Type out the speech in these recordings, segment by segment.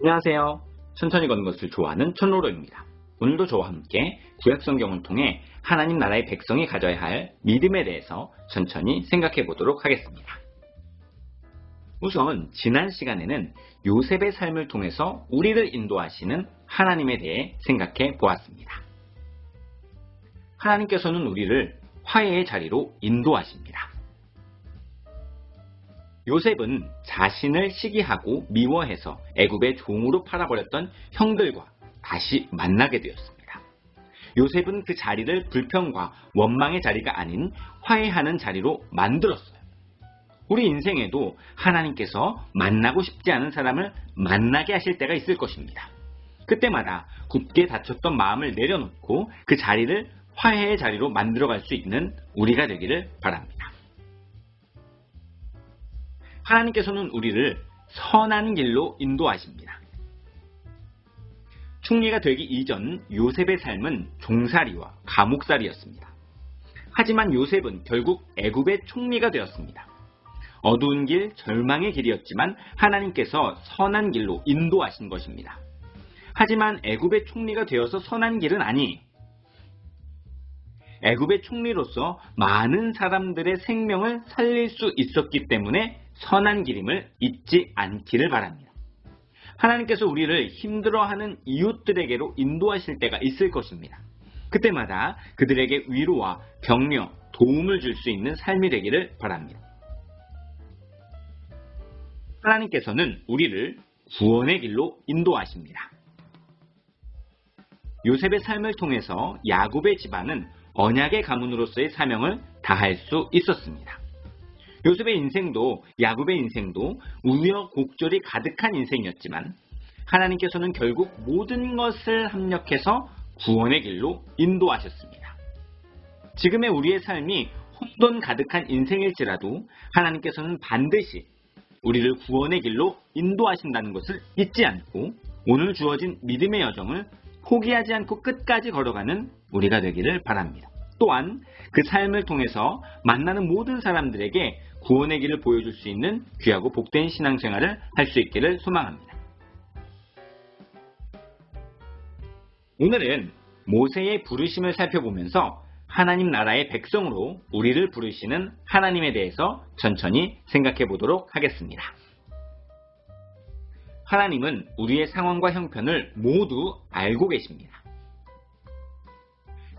안녕하세요. 천천히 걷는 것을 좋아하는 천로로입니다. 오늘도 저와 함께 구약 성경을 통해 하나님 나라의 백성이 가져야 할 믿음에 대해서 천천히 생각해 보도록 하겠습니다. 우선 지난 시간에는 요셉의 삶을 통해서 우리를 인도하시는 하나님에 대해 생각해 보았습니다. 하나님께서는 우리를 화해의 자리로 인도하십니다. 요셉은 자신을 시기하고 미워해서 애굽의 종으로 팔아버렸던 형들과 다시 만나게 되었습니다. 요셉은 그 자리를 불평과 원망의 자리가 아닌 화해하는 자리로 만들었어요. 우리 인생에도 하나님께서 만나고 싶지 않은 사람을 만나게 하실 때가 있을 것입니다. 그때마다 굳게 닫혔던 마음을 내려놓고 그 자리를 화해의 자리로 만들어갈 수 있는 우리가 되기를 바랍니다. 하나님께서는 우리를 선한 길로 인도하십니다. 총리가 되기 이전 요셉의 삶은 종살이와 감옥살이였습니다. 하지만 요셉은 결국 애굽의 총리가 되었습니다. 어두운 길, 절망의 길이었지만 하나님께서 선한 길로 인도하신 것입니다. 하지만 애굽의 총리가 되어서 선한 길은 아니에요. 애굽의 총리로서 많은 사람들의 생명을 살릴 수 있었기 때문에 선한 길임을 잊지 않기를 바랍니다. 하나님께서 우리를 힘들어하는 이웃들에게로 인도하실 때가 있을 것입니다. 그때마다 그들에게 위로와 격려, 도움을 줄 수 있는 삶이 되기를 바랍니다. 하나님께서는 우리를 구원의 길로 인도하십니다. 요셉의 삶을 통해서 야곱의 집안은 언약의 가문으로서의 사명을 다할 수 있었습니다. 요셉의 인생도 야곱의 인생도 우여곡절이 가득한 인생이었지만 하나님께서는 결국 모든 것을 합력해서 구원의 길로 인도하셨습니다. 지금의 우리의 삶이 혼돈 가득한 인생일지라도 하나님께서는 반드시 우리를 구원의 길로 인도하신다는 것을 잊지 않고 오늘 주어진 믿음의 여정을 포기하지 않고 끝까지 걸어가는 우리가 되기를 바랍니다. 또한 그 삶을 통해서 만나는 모든 사람들에게 구원의 길을 보여줄 수 있는 귀하고 복된 신앙생활을 할 수 있기를 소망합니다. 오늘은 모세의 부르심을 살펴보면서 하나님 나라의 백성으로 우리를 부르시는 하나님에 대해서 천천히 생각해 보도록 하겠습니다. 하나님은 우리의 상황과 형편을 모두 알고 계십니다.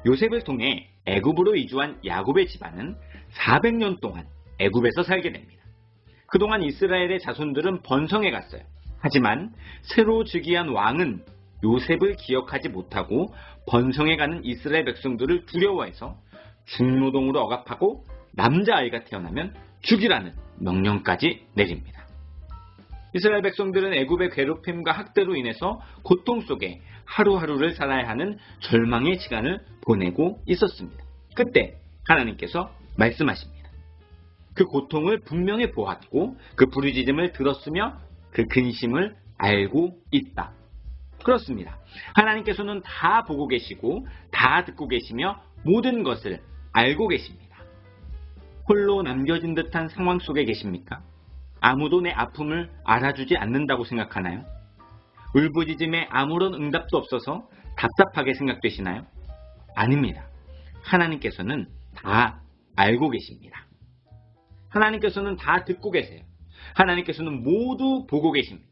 요셉을 통해 애굽으로 이주한 야곱의 집안은 400년 동안 애굽에서 살게 됩니다. 그동안 이스라엘의 자손들은 번성해 갔어요. 하지만 새로 즉위한 왕은 요셉을 기억하지 못하고 번성해가는 이스라엘 백성들을 두려워해서 중노동으로 억압하고 남자아이가 태어나면 죽이라는 명령까지 내립니다. 이스라엘 백성들은 애굽의 괴롭힘과 학대로 인해서 고통 속에 하루하루를 살아야 하는 절망의 시간을 보내고 있었습니다. 그때 하나님께서 말씀하십니다. 그 고통을 분명히 보았고 그 부르짖음을 들었으며 그 근심을 알고 있다. 그렇습니다. 하나님께서는 다 보고 계시고 다 듣고 계시며 모든 것을 알고 계십니다. 홀로 남겨진 듯한 상황 속에 계십니까? 아무도 내 아픔을 알아주지 않는다고 생각하나요? 울부짖음에 아무런 응답도 없어서 답답하게 생각되시나요? 아닙니다. 하나님께서는 다 알고 계십니다. 하나님께서는 다 듣고 계세요. 하나님께서는 모두 보고 계십니다.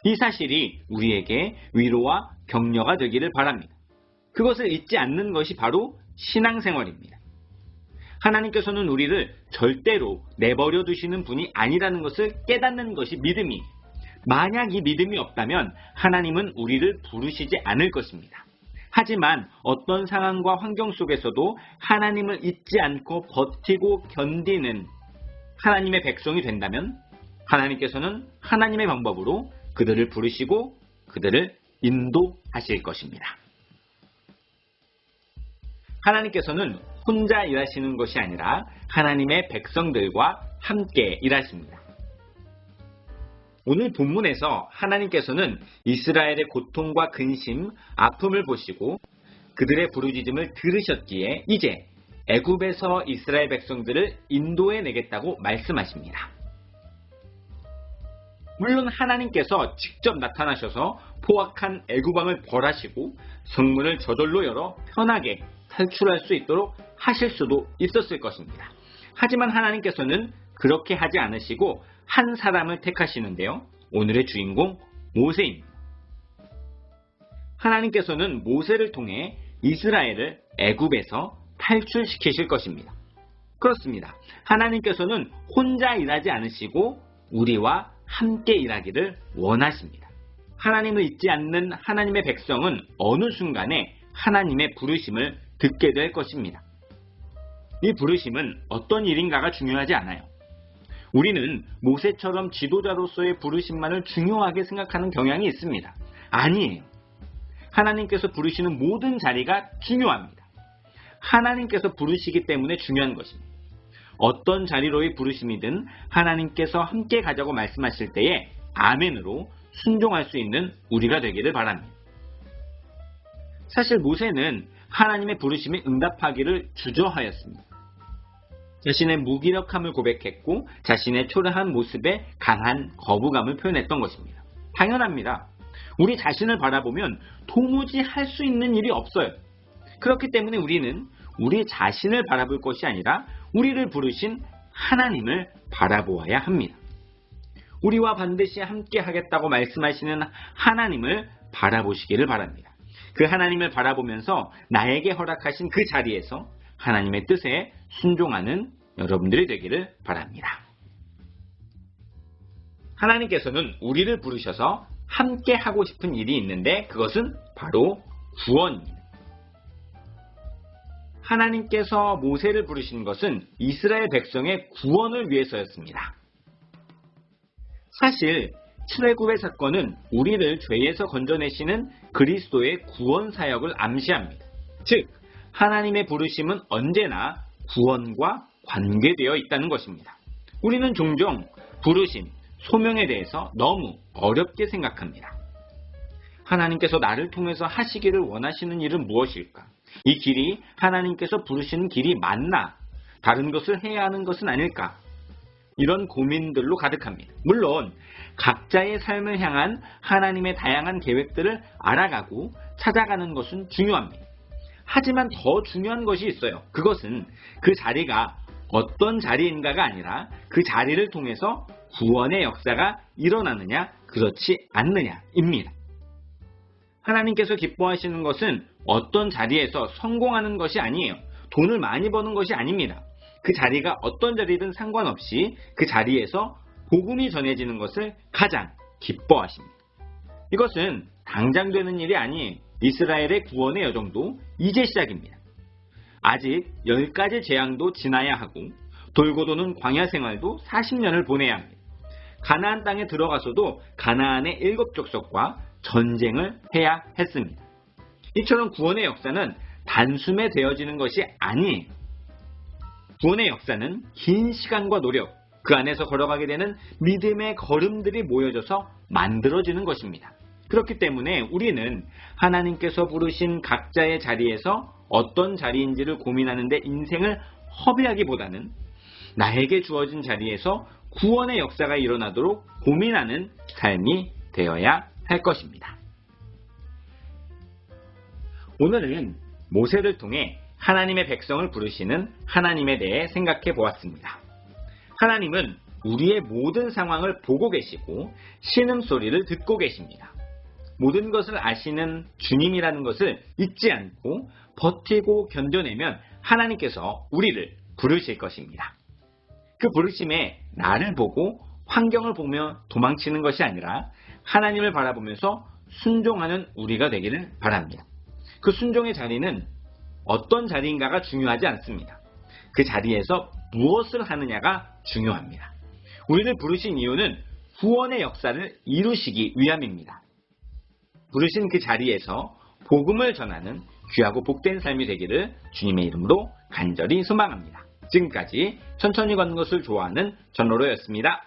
이 사실이 우리에게 위로와 격려가 되기를 바랍니다. 그것을 잊지 않는 것이 바로 신앙생활입니다. 하나님께서는 우리를 절대로 내버려 두시는 분이 아니라는 것을 깨닫는 것이 믿음이에요. 만약 이 믿음이 없다면 하나님은 우리를 부르시지 않을 것입니다. 하지만 어떤 상황과 환경 속에서도 하나님을 잊지 않고 버티고 견디는 하나님의 백성이 된다면 하나님께서는 하나님의 방법으로 그들을 부르시고 그들을 인도하실 것입니다. 하나님께서는 혼자 일하시는 것이 아니라 하나님의 백성들과 함께 일하십니다. 오늘 본문에서 하나님께서는 이스라엘의 고통과 근심, 아픔을 보시고 그들의 부르짖음을 들으셨기에 이제 애굽에서 이스라엘 백성들을 인도해 내겠다고 말씀하십니다. 물론 하나님께서 직접 나타나셔서 포악한 애굽왕을 벌하시고 성문을 저절로 열어 편하게 탈출할 수 있도록 하실 수도 있었을 것입니다. 하지만 하나님께서는 그렇게 하지 않으시고 한 사람을 택하시는데요. 오늘의 주인공 모세입니다. 하나님께서는 모세를 통해 이스라엘을 애굽에서 탈출시키실 것입니다. 그렇습니다. 하나님께서는 혼자 일하지 않으시고 우리와 함께 일하기를 원하십니다. 하나님을 잊지 않는 하나님의 백성은 어느 순간에 하나님의 부르심을 듣게 될 것입니다. 이 부르심은 어떤 일인가가 중요하지 않아요. 우리는 모세처럼 지도자로서의 부르심만을 중요하게 생각하는 경향이 있습니다. 아니에요. 하나님께서 부르시는 모든 자리가 중요합니다. 하나님께서 부르시기 때문에 중요한 것입니다. 어떤 자리로의 부르심이든 하나님께서 함께 가자고 말씀하실 때에 아멘으로 순종할 수 있는 우리가 되기를 바랍니다. 사실 모세는 하나님의 부르심에 응답하기를 주저하였습니다. 자신의 무기력함을 고백했고 자신의 초라한 모습에 강한 거부감을 표현했던 것입니다. 당연합니다. 우리 자신을 바라보면 도무지 할 수 있는 일이 없어요. 그렇기 때문에 우리는 우리 자신을 바라볼 것이 아니라 우리를 부르신 하나님을 바라보아야 합니다. 우리와 반드시 함께 하겠다고 말씀하시는 하나님을 바라보시기를 바랍니다. 그 하나님을 바라보면서 나에게 허락하신 그 자리에서 하나님의 뜻에 순종하는 여러분들이 되기를 바랍니다. 하나님께서는 우리를 부르셔서 함께 하고 싶은 일이 있는데 그것은 바로 구원입니다. 하나님께서 모세를 부르신 것은 이스라엘 백성의 구원을 위해서였습니다. 사실 출애굽의 사건은 우리를 죄에서 건져내시는 그리스도의 구원 사역을 암시합니다. 즉 하나님의 부르심은 언제나 구원과 관계되어 있다는 것입니다. 우리는 종종 부르심, 소명에 대해서 너무 어렵게 생각합니다. 하나님께서 나를 통해서 하시기를 원하시는 일은 무엇일까? 이 길이 하나님께서 부르시는 길이 맞나? 다른 것을 해야 하는 것은 아닐까? 이런 고민들로 가득합니다. 물론 각자의 삶을 향한 하나님의 다양한 계획들을 알아가고 찾아가는 것은 중요합니다. 하지만 더 중요한 것이 있어요. 그것은 그 자리가 어떤 자리인가가 아니라 그 자리를 통해서 구원의 역사가 일어나느냐 그렇지 않느냐입니다. 하나님께서 기뻐하시는 것은 어떤 자리에서 성공하는 것이 아니에요. 돈을 많이 버는 것이 아닙니다. 그 자리가 어떤 자리든 상관없이 그 자리에서 복음이 전해지는 것을 가장 기뻐하십니다. 이것은 당장 되는 일이 아니에요. 이스라엘의 구원의 여정도 이제 시작입니다. 아직 10가지 재앙도 지나야 하고 돌고 도는 광야 생활도 40년을 보내야 합니다. 가나안 땅에 들어가서도 가나안의 7족속과 전쟁을 해야 했습니다. 이처럼 구원의 역사는 단숨에 되어지는 것이 아니에요. 구원의 역사는 긴 시간과 노력, 그 안에서 걸어가게 되는 믿음의 걸음들이 모여져서 만들어지는 것입니다. 그렇기 때문에 우리는 하나님께서 부르신 각자의 자리에서 어떤 자리인지를 고민하는 데 인생을 허비하기보다는 나에게 주어진 자리에서 구원의 역사가 일어나도록 고민하는 삶이 되어야 할 것입니다. 오늘은 모세를 통해 하나님의 백성을 부르시는 하나님에 대해 생각해 보았습니다. 하나님은 우리의 모든 상황을 보고 계시고 신음소리를 듣고 계십니다. 모든 것을 아시는 주님이라는 것을 잊지 않고 버티고 견뎌내면 하나님께서 우리를 부르실 것입니다. 그 부르심에 나를 보고 환경을 보며 도망치는 것이 아니라 하나님을 바라보면서 순종하는 우리가 되기를 바랍니다. 그 순종의 자리는 어떤 자리인가가 중요하지 않습니다. 그 자리에서 무엇을 하느냐가 중요합니다. 우리를 부르신 이유는 구원의 역사를 이루시기 위함입니다. 부르신 그 자리에서 복음을 전하는 귀하고 복된 삶이 되기를 주님의 이름으로 간절히 소망합니다. 지금까지 천천히 걷는 것을 좋아하는 전로로였습니다.